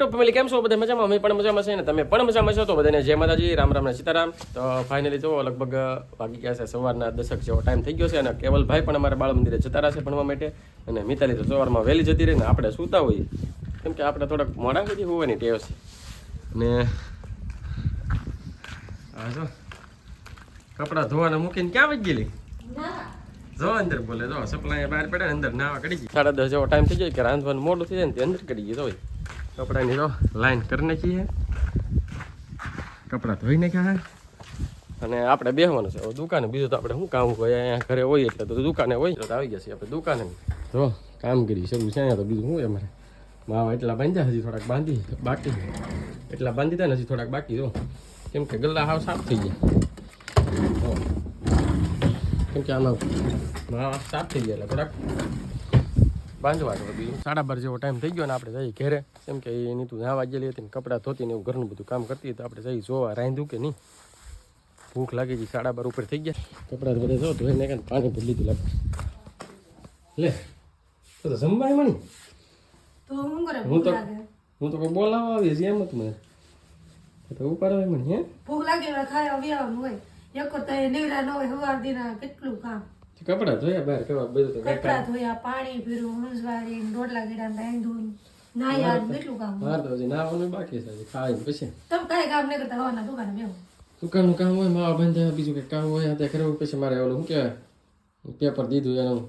YouTube family કેમ છો બધા મજામાં? અમે પણ મજામાં છે ને તમે પણ મજામાં છો તો બધાને જય માતાજી, રામ રામ ને સીતારામ. તો ફાઇનલી જો લગભગ વાગી ગયા છે સવારના 10 જેવો ટાઈમ થઈ ગયો છે અને કેવલભાઈ પણ અમારા બાળ મંદિરે જતા રહેશે ભણવા માટે અને મિતાલી તો સવારમાં વહેલી જતી રહી ને આપણે સૂતા હોઈએ કેમ કે આપણે થોડાક મોડા સુધી હોવાની ટેવ છે. ને હા જો કપડાં ધોવાના મૂકીને ક્યાં વહી ગયેલી જો અંદર બોલે જો સપ્લાય બહાર પડે અંદર નાવા કડી ગઈ. 10:30 જેવો ટાઈમ થઈ જાય કે રાંધવાનું મોડું થઈ જાય ને તે અંદર કડી ગઈ. તો કપડાની તો લાઈન કરી નાખીએ, કપડાં ધોઈ નાખ્યા અને આપણે બેસવાનું છે દુકાને. બીજું તો આપણે શું કામ હોય, અહીંયા ઘરે હોય એટલે તો દુકાને હોય તો આવી ગયા છીએ આપણે દુકાને. તો કામગીરી શરૂ છે અહીંયા તો બીજું શું અમારે માવા એટલા બાંધ્યા, હજી થોડાક બાંધી બાકી, એટલા બાંધી દે ને હજી થોડાક બાકી. જો કેમ કે ગલ્લા હાવ સાફ થઈ ગયા, કેમ કે આમાં માવા સાફ થઈ ગયા એટલે થોડાક બાંધવા દો. બીજું 12:30 જેવો ટાઈમ થઈ ગયો ને આપણે જઈએ ઘેરે, કેમ કે એ નીતું નાવા ગયેલી હતી ને કપડાં ધોતી ને એવું ઘરનું બધું કામ કરતી તો આપણે જઈ જોવા રાંધ્યું કે નહીં. ભૂખ લાગી ગઈ, 12:30 ઉપર થઈ ગયા. કપડાં બધા જો ધોઈને કાંઈ પાણી ભરી લીધું લાગે. લે તો જમવાય મણી તો હું કરે હું તો કોઈ બોલાવવા આવી છે એમ જ મને તો ઉપાડવા મણી. હે ભૂખ લાગે ખાય આવ્યાનું હોય એક તો એ નેવરા ન હોય સવાર દીના કેટલું કામ. કપડાં ધોયા બહાર કરવા બધું તો કપડા ધોયા, પાણી પીરું, હંસવારી, રોટલા ગીડા રાંધું, નાયા કેટલું કામ. હા તો હજી નાવાનું બાકી છે, ખાઈને પછી તમે કઈ કામ નહીં કરતા હવાના દુકાને બેહો. દુકાનનું કામ હોય, માવા બાંધ્યા, બીજું કંઈક કામ હોય ત્યાં કરવું. પછી મારે ઓલું શું કહેવાય પેપર દીધું એનું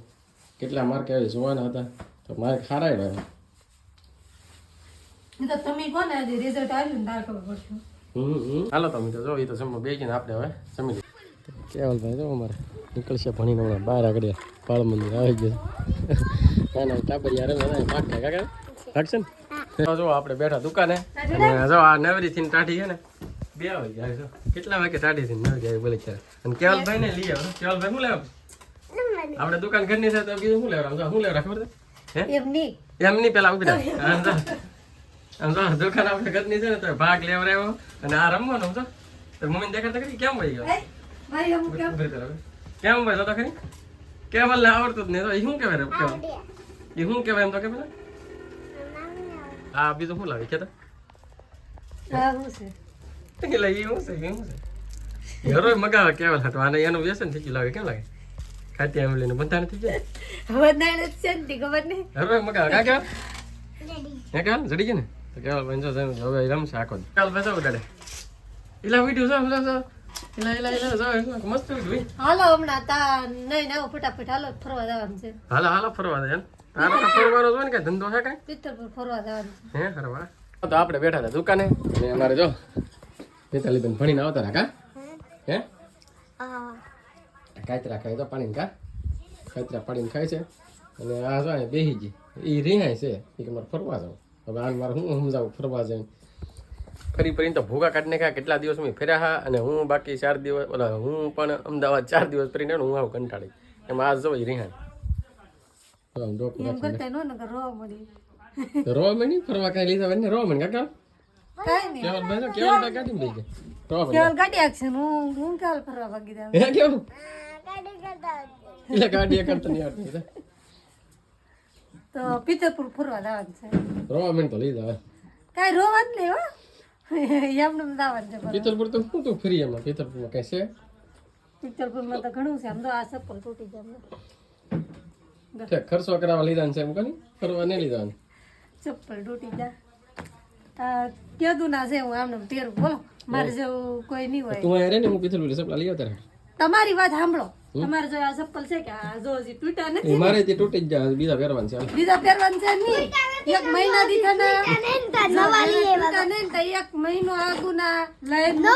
કેટલા માર્ક આવે જોવાના હતા તો માર્ક સારા આવ્યા. તો તમે કોને આજે રિઝલ્ટ આવ્યું ને તાર ખબર પડશે. હાલો તમે તો જો એ તો જમવા બે ગઈને આપણે હવે જમી લઈએ. કેવલભાઈ જો અમારે નીકળશે ભણીને હમણાં બહાર આગળ બાળ મંદિર આવી ગયું ના ટાબરિયા રમે ભાગતા કાકા ભાગશે ને. જો આપણે બેઠા દુકાને અને જો આ નવરીથી ટાઢી છે ને 2 વાગે જાય. જો કેટલા વાગે ટાઢી થી નવરી આવી બોલે ત્યારે. અને કેવલભાઈ ને લઈ આવ્યો. કેવલભાઈ શું લેવા આપણે દુકાન ઘરની છે તો બીજું શું લેવા શું લેવા ખબર છે? એમ નહીં પેલા ઉભી આમ તો દુકાન આપણે ઘરની છે ને તો ભાગ લેવડાવ્યો અને આ રમવાનું તો મમ્મીને દેખાડતા કરી કેમ વહી ગયો કેમ ભાઈ તો ખરી કેવલ ને આવડતું જ નહીં તો એ શું કહેવાય કેવલ એ શું કહેવાય એમ તો કે પેલા હા બીજું શું લાગે કેતા એટલે એ શું છે ઘરો મગાવે કેવલ હતો અને એનું વ્યસન થઈ ગયું લાગે. કેમ લાગે ખાતી આમ લઈને બંધાણ થઈ જાય હવે મગાવે કા કેવલ હે કેવલ જડી ગઈ ને તો કેવલ બંધો હવે રમશે આખો કેવલ બેસો ઉડાડે એલા વિડીયો જો મસ્ત વિડીયો. હાલો હમણાં તા નહીં ના ફટાફટ હાલો ફરવા જવાનું છે. હાલો ફરવા દે તારો તો ફરવાનો હોય ને કઈ ધંધો છે કઈ પિત્તરપુર ફરવા જવાનું છે. હે ફરવા તો આપણે બેઠા હતા દુકાને અને અમારે જો મિતાલીબેન ભણીને આવતા હતા કા હે કાતરા ખાય તો પાણી કા કાતરા પાડીને ખાય છે અને આ જો બેસી ગઈ એ રિહાય છે એ કે મારે ફરવા જાવ. હવે આ મારે હું સમજાવું ફરવા જાય ફરીને તો ભૂગા કાઢીને ખાય. કેટલા દિવસ મેં ફેર્યા હા અને હું બાકી 4 દિવસ ઓલા હું પણ અમદાવાદ 4 દિવસ ફરીને હું આવું કંટાળી એમાં આજ જો રિહાય રો મણી ફરવા કઈ લીધા ને રો મણી કાકા કેવલ ભાઈ કેવલ ભાઈ કાઢી લઈ ગયા કેવલ ગાડી આક્ષન હું કેવલ ફરવા ભાગી દઉં હે કેવું એટલે ગાડી કરતા નહીં આવતી તો પિત્તરપુર ફરવા જવાનું છે. રો મણી તો લીધા કઈ રોવા જ નહીં હો એમને જવાનું છે. પિત્તરપુર તો શું તું ફરી એમાં પિત્તરપુરમાં કઈ છે? પિત્તરપુરમાં તો ઘણું છે. આમ તો આ ચપ્પલ તૂટી જાય ખર્ચો કરાવવા લીધા છે એમ કોની ફરવા નહીં લીધા ચપ્પલ તૂટી જાય કેદું ના છે હું આમને પહેરું બોલો મારે જેવું કોઈ નહીં હોય. તું અહીંયા રે ને હું પિત્તરપુર સપલા લઈ આવતા તમારી વાત સાંભળો તમારે જો આ ચપ્પલ છે કે આ જો હજી તૂટ્યા નથી મારે તે તૂટી જ જાય બીજા પહેરવાનું છે બીજા પહેરવાનું છે નહીં 1 મહિના દીધા ને તો 1 મહિનો આગુના લઈને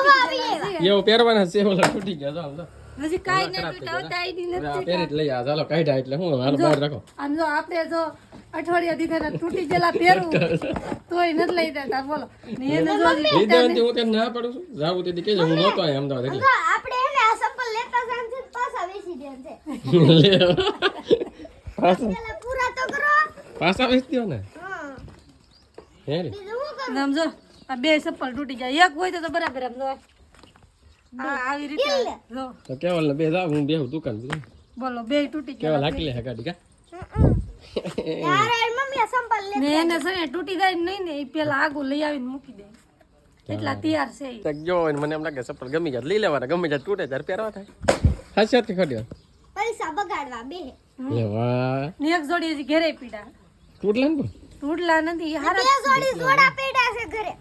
એવું પહેરવાના છે ઓલા તૂટી ગયા જો આમ તો હજી કાઈ નહીં તૂટ્યા તાઈ નથી પહેરી જ લઈ આ ચાલો કાઢ્યા એટલે હું હાલ બહાર રાખો આમ જો આપણે જો અઠવાડિયા દીધા તૂટી ગયેલા પહેરવું તોય નથી લઈ દેતા બોલો ને એને જો એ દેવાથી હું તેને ના પાડું છું જાવું તેથી કેજો હું નહોતો અહીં અમદાવાદ એટલે આપણે એને આ ચપ્પલ લેતા જાન છે પાછા વેચી દેન છે પેલા પૂરા તો કરો પાછા વેચી દો ને હા હે રે સમજો આ બે ચપ્પલ તૂટી જાય એક હોય તો બરાબર સમજો આ આવી રીતે જો તો કેવલ ને બે જાવ હું બેહું દુકાન બોલો બે તૂટી કેવલ ગયા હાકી લે ગાડી કા યાર મમ્મી સંપલ લે ને એને છે ને તૂટી જાય નહીં ને એ પેલા આગું લઈ આવીને મૂકી દે એટલા તૈયાર છે ઈ. તક જો ને મને એમ લાગે ચપ્પલ ગમી જાય લઈ લેવાના ગમે જાય તૂટે ત્યારે પહેરવા થાય હાચી કે ખોટી પૈસા બગાડવા બે લે વાહ ને એક જોડી હજી ઘરે પીડા તૂટલા ને તૂટલા નથી હારા બે જોડી જોડા પેડા છે ઘરે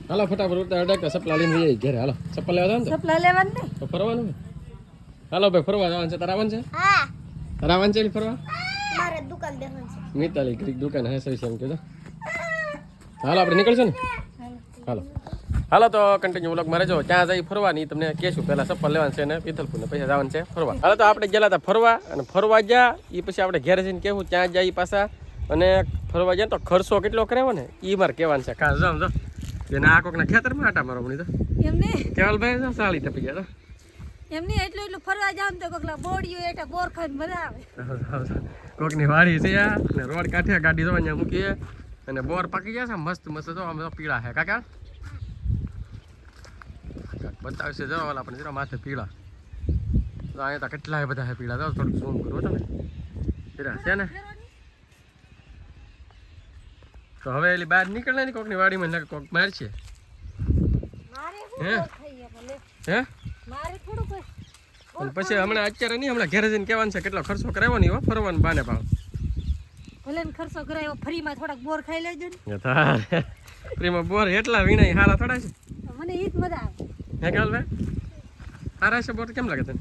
હાલો ફટાફટ ઉઠતા અડક સપલા લઈને જઈએ ઘરે હાલો ચપ્પલ લેવા જાવ ને સપલા લેવાનું નહીં તો ફરવાનું ને હાલો ભાઈ ફરવા જવાનું છે તારા આવવાનું છે હા તારા આવવાનું છે ફરવા મારે દુકાન બેહવાનું છે મિતાલી ગ્રીક દુકાન હશે એમ કીધું હાલો આપણે નીકળશું ને હાલો હાલો તો કન્ટિન્યુ વ્લોગ મારે જો ત્યાં જઈ ફરવાની તમને કહેશું પહેલા ચપ્પલ લેવાનું છે ને પિથલપુર ને પૈસા જવાનું છે ફરવા હાલો તો આપણે ગયેલા હતા ફરવા અને ફરવા ગયા એ પછી આપણે ઘેર જઈને કેવું ત્યાં જાય પાછા અને ફરવા જાય તો ખર્ચો કેટલો કરાવો ને એ મારે કહેવાનું છે ખાસ જામ જો એને આ કોકના ખેતરમાં આટા મારો મણી તો એમને કેવલભાઈ જો સાળી ટપી ગયા એમને એટલું ફરવા જાવ ને તો કોકલા બોડીઓ એટા બોર ખાઈને મજા આવે કોકની વાડી છે આ ને રોડ કાંઠે ગાડી જો અહીંયા મૂકીએ અને બોર પાકી ગયા છે મસ્ત મસ્ત જો આમ પીળા છે કાકા બતાવશે જો ઓલા આપણે જરા માથે પીળા તો અહીંયા તો કેટલાય બધા છે પીળા જો થોડુંક ઝૂમ કરો તમે પીળા છે ને તો હવે એલી બહાર નીકળે ને કોકની વાડીમાં ને કોક માર છે મારે હે હે મારે થોડું કોઈ અને પછી હમણાં અત્યારે નહીં હમણાં ઘરે જઈને કહેવાનું છે કેટલો ખર્ચો કરાવવાનો નહીં હો ફરવાનું બાને ભાવ ભલે ને ખર્ચો કરાયો ફરીમાં થોડાક બોર ખાઈ લેજો ને તારે પ્રેમમાં બોર એટલા વીણાય હારા થોડા છે તો મને ઈ જ મજા આવે હે કેવલભાઈ હારા છે બોર કેમ લાગે તને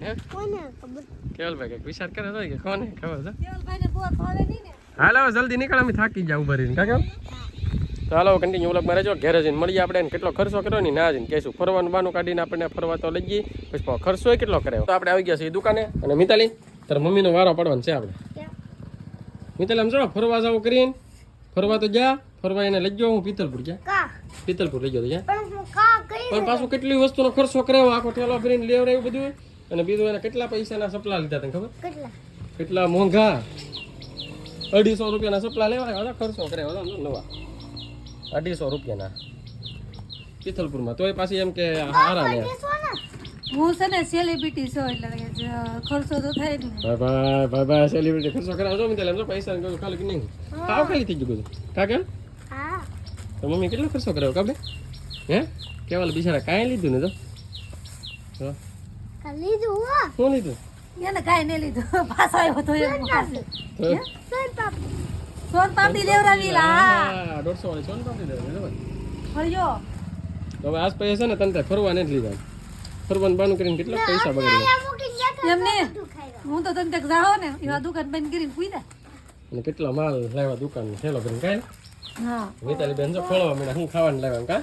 હે કોને ખબર કેવલભાઈ કંઈક વિચાર કરે તો કે કોને ખબર છે દેવલભાઈને બોર ભાવે નહીં ને હાલો જલ્દી નીકળ અમે થાકી જાવ ઉભા રહીને કાકા તો હાલો કન્ટિન્યુ વ્લોગ મારે જો ઘરે જઈને મળીએ આપણે એને કેટલો ખર્ચો કર્યો ને ના જઈને કહેશું ફરવાનું બાનું કાઢીને આપણને ફરવા તો લઈ જઈએ પછી ખર્ચો કેટલો કર્યો તો આપણે આવી ગયા છીએ દુકાને અને મિતાલી તારા મમ્મીનો વારો પડવાનો છે આપણે મિતાલી આમ જો ફરવા જાવ કરીને ફરવા તો જા ફરવા એને લઈ જાઓ હું પિત્તલપુર ગયા કા પિત્તલપુર લઈ જાઓ ત્યાં પણ હું કા ગઈ પણ પાછું કેટલી વસ્તુનો ખર્ચો કર્યો આખો ઠેલો ભરીને લેવડાવ્યું બધું અને બીજું એને કેટલા પૈસાના સપલા લીધા તને ખબર કેટલા કેટલા મોંઘા 250 રૂપિયાના સપલા લેવાય ખર્ચો કર્યો નવા 250 રૂપિયાના પિથલપુરમાં તોય પાછી એમ કે હારા લે હું છે ને સેલિબ્રિટી છું એટલે કે ખર્ચો તો થાય જ ને ભાઈ સેલિબ્રિટી ખર્ચો કરાવજો મિત્ર એમ તો પૈસા ને કહું ખાલી કે નહીં ખાવ ખાલી થઈ ગયું બધું કાકા હા તો મમ્મી કેટલો ખર્ચો કરાવ્યો કાબે હે કેવાલ બિચારા કાંઈ લીધું ને તો કા લીધું હો શું લીધું એને કાંઈ નહીં લીધું પાછો આવ્યો તો એમ પાસે સોન પાપ સોન પાપડી લેવડાવી લા 150 વાળી સોન પાપડી દેવાની ફળ્યો તો હવે આજ પૈસા છે ને તને ફરવા નથી લીધા ફરવાનું બાનું કરીને કેટલા પૈસા બગાડ્યા આ મૂકી ગયા એમને હું તો તને તક જાઓ ને એવા દુકાન બંધ કરીને પૂઈ દે અને કેટલા માલ લાવ્યા દુકાન થેલો કરીને કાંઈ હા મિતાલી બેન જો ખોળવા મીડા હું ખાવાનું લાવ્યા કા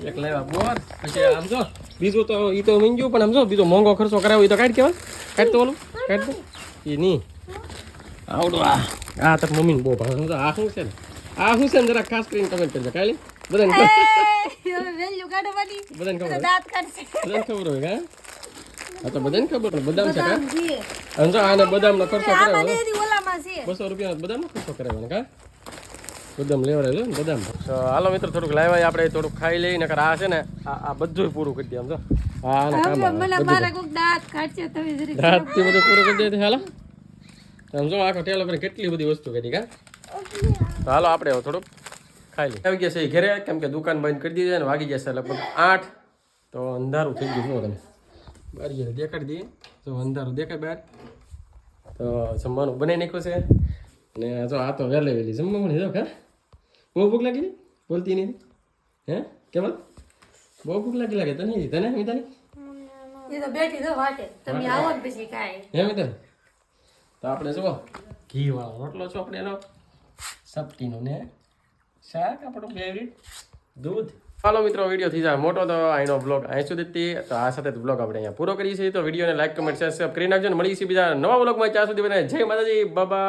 એક લાવ્યા બોર પછી આમ જો બીજું તો ઈ તો મીંજ્યું પણ આમ જો બીજો મોંઘો ખર્ચો કરાવ્યો ઈ તો કાઢ કેવાય કાઢ તો ઓલું કાઢ દો ઈ નહીં આવડું આ તાર મમ્મીને બહુ ભાવે સમજો આ શું છે ને આ શું છે ને જરા ખાસ કરીને કમેન્ટ કરજો કાલે બધાને હવે વેલ્યુ કાઢવાની બધાને ખબર હોય દાંત કાઢશે બધાને ખબર હોય કા હા તો બધાને ખબર હોય બદામ છે કા બદામ છે અને જો આને બદામનો ખર્ચો આમાં કરાવ્યો દેદી ઓલામાં છે 200 રૂપિયાનો બદામનો ખર્ચો કરાવ્યો કા બદામ લેવડાવ્યો ને બદામ તો હાલો મિત્રો થોડુંક લાવ્યા આપણે થોડુંક ખાઈ લઈ નકર આ છે ને આ બધું પૂરું કરી દે આમ જો હા આને કામ આવે મને મારા કોક દાંત કાઢશે તમે જરી રાતથી બધું પૂરું કરી દે હાલો આમ જો આખો ટેલો પર કેટલી બધી વસ્તુ કરી કા તો હાલો આપણે હવે થોડુંક ખાઈ લઈએ આવી ગયા છે ઘરે કેમ કે દુકાન બંધ કરી દીધી અને વાગી જશે લગભગ 8 તો અંધારું થઈ ગયું શું તમે બહાર ગયા દેખાડી દઈએ તો અંધારું દેખાય બહાર તો જમવાનું બનાવી નાખ્યું છે અને જો આ તો વહેલી વહેલી જમવાનું જો ખા બહુ ભૂખ લાગી ને બોલતી નહીં હે કેમ બહુ ભૂખ લાગે તને મિતાલી એ તો બેઠી તો વાટે તમે આવો ને પછી કાય હે મિતાલી તો આપણે જુઓ ઘી વાળો રોટલો છો આપણે એનો સપટીનો ને શાક આપણું ફેવરિટ દૂધ હાલો મિત્રો વિડીયો થઈ જાય મોટો તો અહીંનો બ્લોગ અહીં સુધી તો આ સાથે બ્લોગ આપણે અહીંયા પૂરો કરીએ છીએ તો વિડીયોને લાઈક કમેન્ટ શેર સબસ્ક્રાઇબ કરી નાખજો ને મળીએ છીએ બીજા નવા બ્લોગમાં ત્યાં સુધી બને જય માતાજી બાબા